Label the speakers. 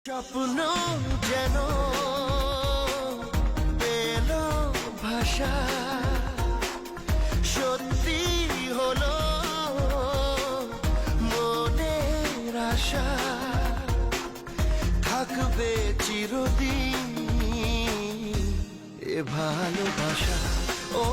Speaker 1: স্বপ্ন যেন পেল ভাষা, সত্যি হলো মনের আশা, থাকবে চিরদিন এ ভালোবাসা। ও